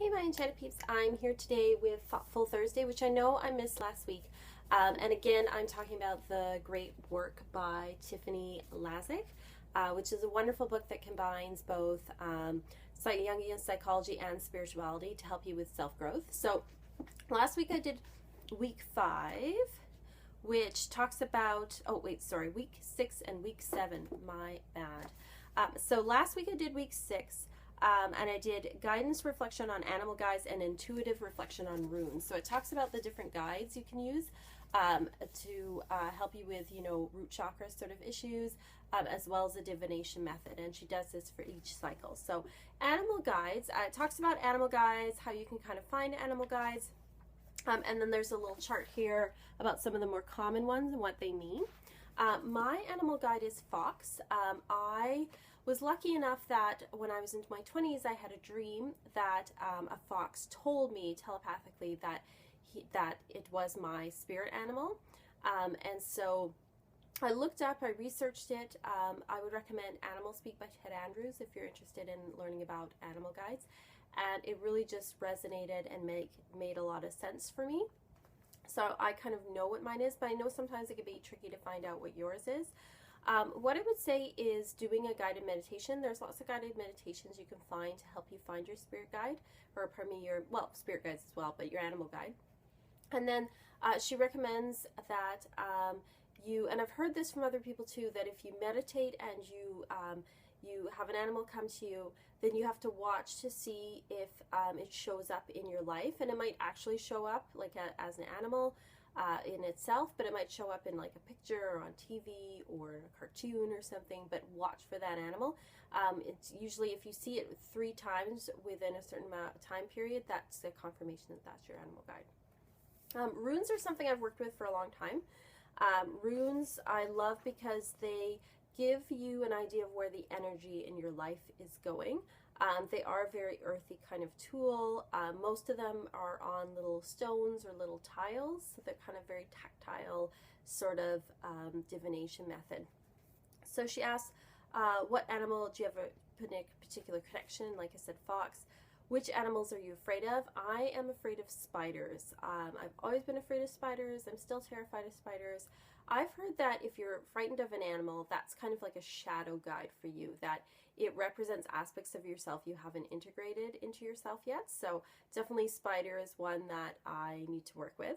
Hey my enchanted peeps, I'm here today with Thoughtful Thursday, which I know I missed last week. And again, I'm talking about the great work by Tiffany Lazick, which is a wonderful book that combines both Jungian psychology and spirituality to help you with self-growth. So last week I did week 5, which talks about, week 6 and week 7, my bad. So last week I did week 6. And I did guidance reflection on animal guides and intuitive reflection on runes. So it talks about the different guides you can use to help you with, root chakra sort of issues, as well as a divination method. And she does this for each cycle. So animal guides, it talks about animal guides, how you can kind of find animal guides. And then there's a little chart here about some of the more common ones and what they mean. My animal guide is fox. I was lucky enough that when I was into my 20s, I had a dream that a fox told me telepathically that it was my spirit animal. And so I looked up, I researched it. I would recommend Animal Speak by Ted Andrews if you're interested in learning about animal guides. And it really just resonated and made a lot of sense for me. So I kind of know what mine is, but I know sometimes it can be tricky to find out what yours is. What I would say is doing a guided meditation. There's lots of guided meditations you can find to help you find your spirit guide, or pardon me, spirit guides as well, but your animal guide. And then she recommends that and I've heard this from other people too, that if you meditate and you have an animal come to you, then you have to watch to see if it shows up in your life, and it might actually show up like as an animal in itself, but it might show up in like a picture or on TV or in a cartoon or something, but watch for that animal. It's usually if you see it 3 times within a certain amount of time period, that's a confirmation that that's your animal guide. Runes are something I've worked with for a long time. Runes I love because they give you an idea of where the energy in your life is going. They are a very earthy kind of tool. Most of them are on little stones or little tiles, so they're kind of very tactile sort of divination method. So she asks, what animal do you have a particular connection? Like I said, fox. Which animals are you afraid of? I am afraid of spiders. I've always been afraid of spiders. I'm still terrified of spiders. I've heard that if you're frightened of an animal, that's kind of like a shadow guide for you, that it represents aspects of yourself you haven't integrated into yourself yet. So definitely spider is one that I need to work with.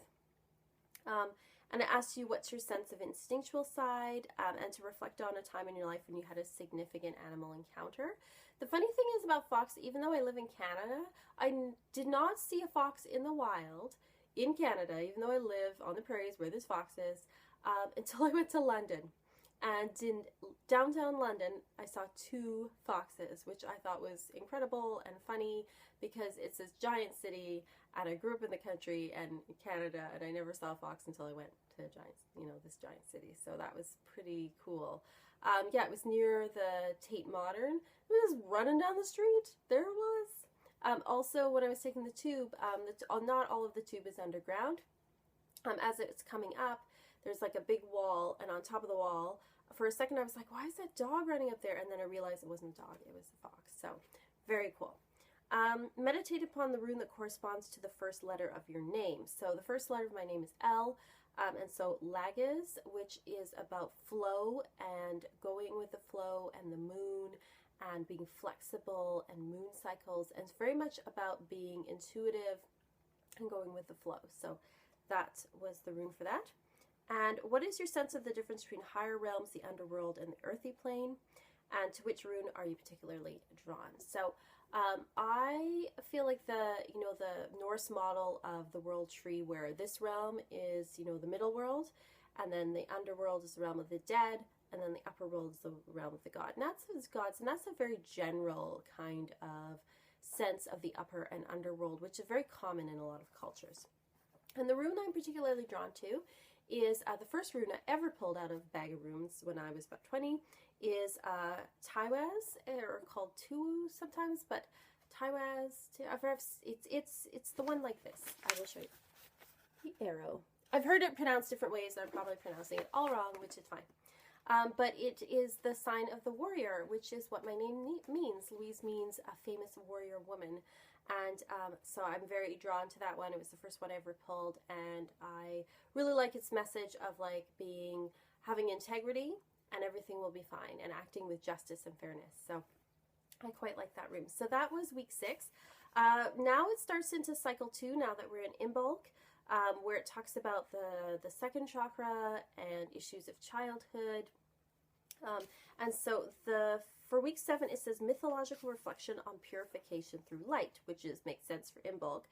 And it asks you what's your sense of instinctual side, and to reflect on a time in your life when you had a significant animal encounter. The funny thing is about fox, even though I live in Canada, I did not see a fox in the wild in Canada, even though I live on the prairies where there's foxes, until I went to London. And in downtown London, I saw 2 foxes, which I thought was incredible and funny because it's this giant city, and I grew up in the country and in Canada, and I never saw a fox until I went to this giant city. So that was pretty cool. Yeah, it was near the Tate Modern. It was just running down the street. There it was. Also, when I was taking the tube, not all of the tube is underground. As it's coming up, there's like a big wall, and on top of the wall, for a second I was like, why is that dog running up there? And then I realized it wasn't a dog, it was a fox. So very cool. Meditate upon the rune that corresponds to the first letter of your name. So the first letter of my name is L, and so Lagiz, which is about flow and going with the flow and the moon and being flexible and moon cycles, and it's very much about being intuitive and going with the flow. So that was the rune for that. And what is your sense of the difference between higher realms, the underworld, and the earthy plane? And to which rune are you particularly drawn? So I feel like the Norse model of the world tree, where this realm is, the middle world, and then the underworld is the realm of the dead, and then the upper world is the realm of the god. And that's his gods, and that's a very general kind of sense of the upper and underworld, which is very common in a lot of cultures. And the rune I'm particularly drawn to is the first rune I ever pulled out of Bag of Runes when I was about 20 is Taiwaz, or called Tu sometimes, but Taiwaz, it's the one like this. I will show you. The arrow. I've heard it pronounced different ways, and I'm probably pronouncing it all wrong, which is fine. But it is the sign of the warrior, which is what my name means. Louise means a famous warrior woman. And so I'm very drawn to that one. It was the first one I ever pulled, and I really like its message of like having integrity and everything will be fine, and acting with justice and fairness. So I quite like that room. So that was week 6. Now it starts into cycle 2, now that we're in Imbolc, where it talks about the second chakra and issues of childhood. And so for week 7, it says mythological reflection on purification through light, which makes sense for Imbolc.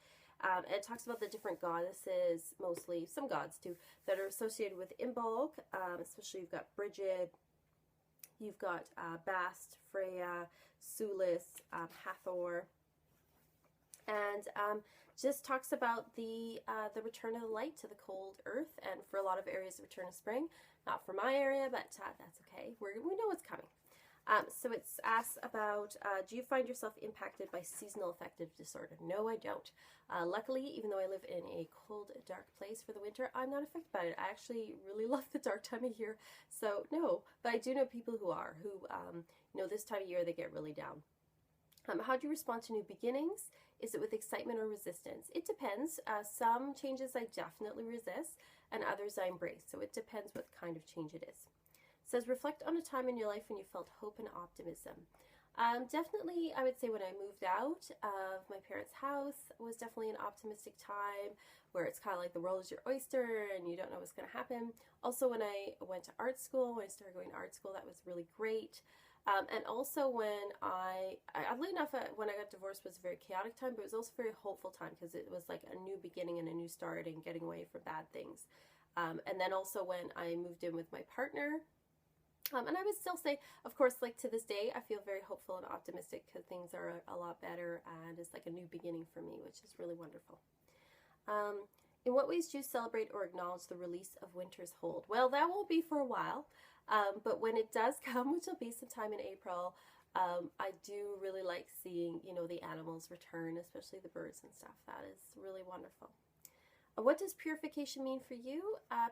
And it talks about the different goddesses, mostly some gods too, that are associated with Imbolc. Especially you've got Brigid, you've got Bast, Freya, Sulis, Hathor, and just talks about the return of the light to the cold earth, and for a lot of areas, the return of spring. Not for my area, but that's okay. We know what's coming. So it's asked about, do you find yourself impacted by seasonal affective disorder? No, I don't. Luckily, even though I live in a cold, dark place for the winter, I'm not affected by it. I actually really love the dark time of year. So no, but I do know people who are, this time of year they get really down. How do you respond to new beginnings? Is it with excitement or resistance? It depends. Some changes I definitely resist, and others I embrace. So it depends what kind of change it is. It says, reflect on a time in your life when you felt hope and optimism. Definitely, I would say when I moved out of my parents' house was definitely an optimistic time where it's kind of like the world is your oyster and you don't know what's going to happen. Also, when I went to art school, when I started going to art school, that was really great. And also when oddly enough, when I got divorced was a very chaotic time, but it was also a very hopeful time because it was like a new beginning and a new start and getting away from bad things. And then also when I moved in with my partner, and I would still say, of course, like to this day, I feel very hopeful and optimistic because things are a lot better and it's like a new beginning for me, which is really wonderful. In what ways do you celebrate or acknowledge the release of winter's hold? Well, that won't be for a while, but when it does come, which will be sometime in April, I do really like seeing, the animals return, especially the birds and stuff. That is really wonderful. What does purification mean for you?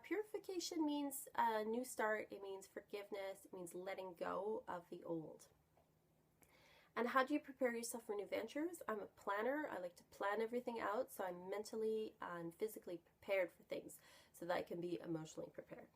Purification means a new start. It means forgiveness. It means letting go of the old. And how do you prepare yourself for new ventures? I'm a planner. I like to plan everything out, so I'm mentally and physically prepared for things so that I can be emotionally prepared.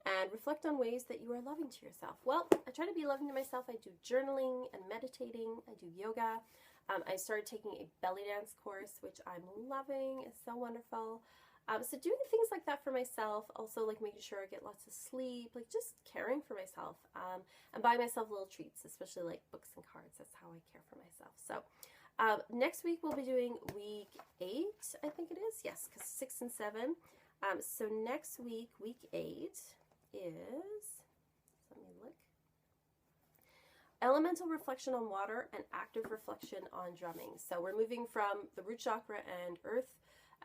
And reflect on ways that you are loving to yourself. Well, I try to be loving to myself. I do journaling and meditating. I do yoga. I started taking a belly dance course, which I'm loving. It's so wonderful. So doing things like that for myself, also like making sure I get lots of sleep, like just caring for myself, and buying myself little treats, especially like books and cards. That's how I care for myself. So next week we'll be doing week 8, I think it is. Yes, because 6 and 7. So next week, week 8 is, let me look. Elemental reflection on water and active reflection on drumming. So we're moving from the root chakra and earth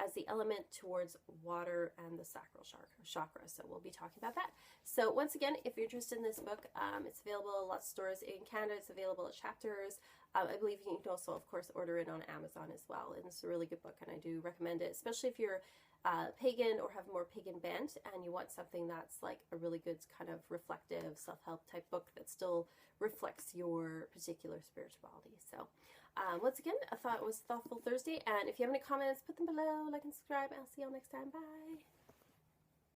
as the element towards water and the sacral chakra. So we'll be talking about that. So once again, if you're interested in this book, it's available at lots of stores in Canada. It's available at Chapters. I believe you can also, of course, order it on Amazon as well. And it's a really good book, and I do recommend it, especially if you're pagan or have more pagan bent and you want something that's like a really good kind of reflective self-help type book that still reflects your particular spirituality. So once again, I thought it was Thoughtful Thursday, and if you have any comments, put them below, like and subscribe, and I'll see y'all next time. Bye!